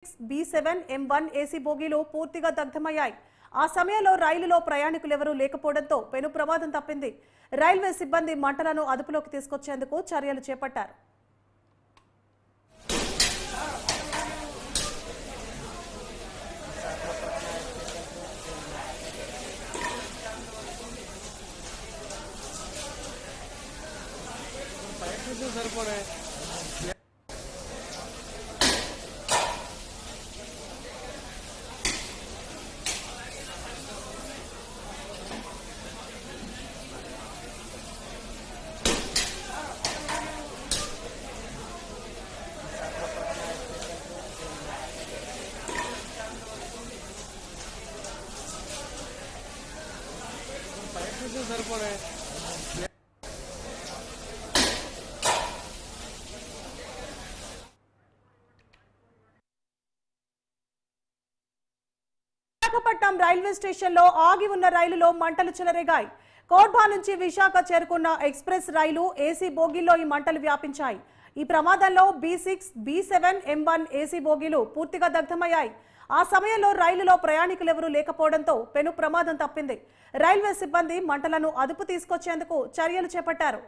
B7 M1 AC బోగీలు పూర్తిగా దగ్ధమయ్యాయి. ఆ సమయంలో రైలులో ప్రయాణికులెవరూ లేకపోవడంతో పెను ప్రమాదం తప్పింది. రైల్వే సిబ్బంది మంటలను అదుపులోకి తీసుకొచ్చేందుకు చర్యలు చేపట్టారు. విశాఖపట్నం రైల్వే స్టేషన్ లో ఆగి ఉన్న రైలులో మంటలు చెలరేగాయి. కోర్బా నుంచి విశాఖ చేరుకున్న ఎక్స్ప్రెస్ రైలు ఏసీ బోగీల్లో ఈ మంటలు వ్యాపించాయి. ఈ ప్రమాదంలో B6, B7, M1 ఏసీ బోగీలు పూర్తిగా దగ్ధమయ్యాయి. ఆ సమయంలో రైలులో ప్రయాణికులెవరూ లేకపోవడంతో పెను ప్రమాదం తప్పింది. రైల్వే సిబ్బంది మంటలను అదుపు తీసుకొచ్చేందుకు చర్యలు చేపట్టారు.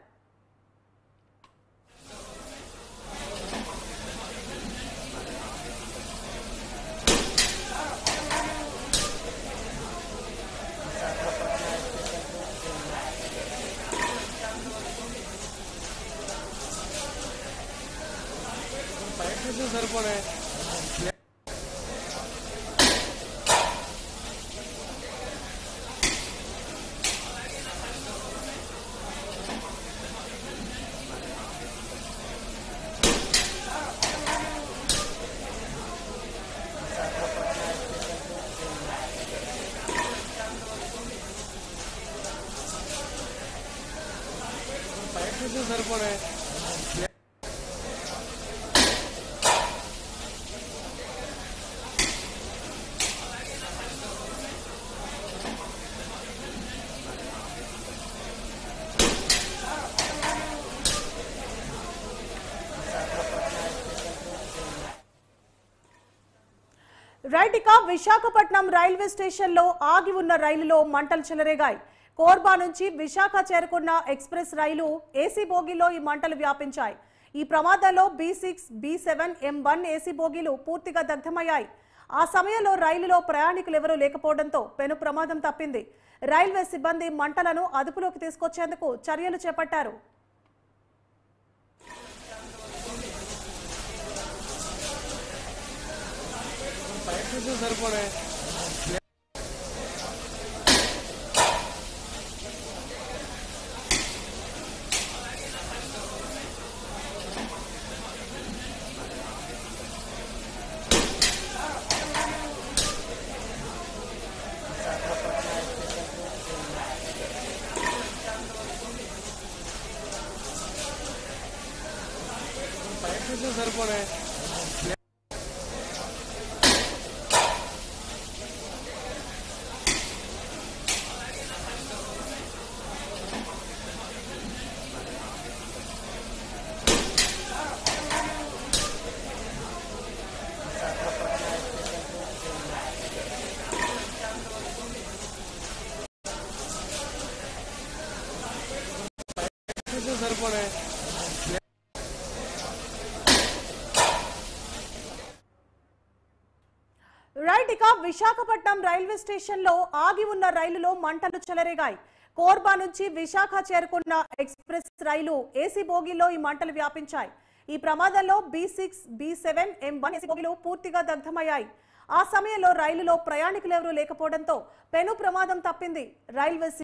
రైట్, ఇక విశాఖపట్నం రైల్వే స్టేషన్ లో ఆగి ఉన్న రైలులో మంటలు చెలరేగాయి. కోర్బా నుంచి విశాఖ చేరుకున్న ఎక్స్ప్రెస్ రైలు ఏసీ బోగీలో ఈ మంటలు వ్యాపించాయి. ఈ ప్రమాదంలో B6, B7, M1 ఏసీ బోగీలు పూర్తిగా దగ్ధమయ్యాయి. ఆ సమయంలో రైలులో ప్రయాణికులెవరూ లేకపోవడంతో పెను ప్రమాదం తప్పింది. రైల్వే సిబ్బంది మంటలను అదుపులోకి తీసుకొచ్చేందుకు చర్యలు చేపట్టారు. రైట్, ఇక విశాఖపట్నం రైల్వే స్టేషన్ లో ఆగి ఉన్న రైలులో మంటలు చెలరేగాయి. కోర్బా నుంచి విశాఖ చేరుకున్న ఎక్స్ప్రెస్ రైలు ఏసీ బోగీలో ఈ మంటలు వ్యాపించాయి. ఈ ప్రమాదంలో B6, B7, M1 ఏసీ బోగీలు పూర్తిగా దగ్ధమయ్యాయి. ఆ సమయంలో రైలులో ప్రయాణికులెవరూ లేకపోవడంతో పెను ప్రమాదం తప్పింది. రైల్వే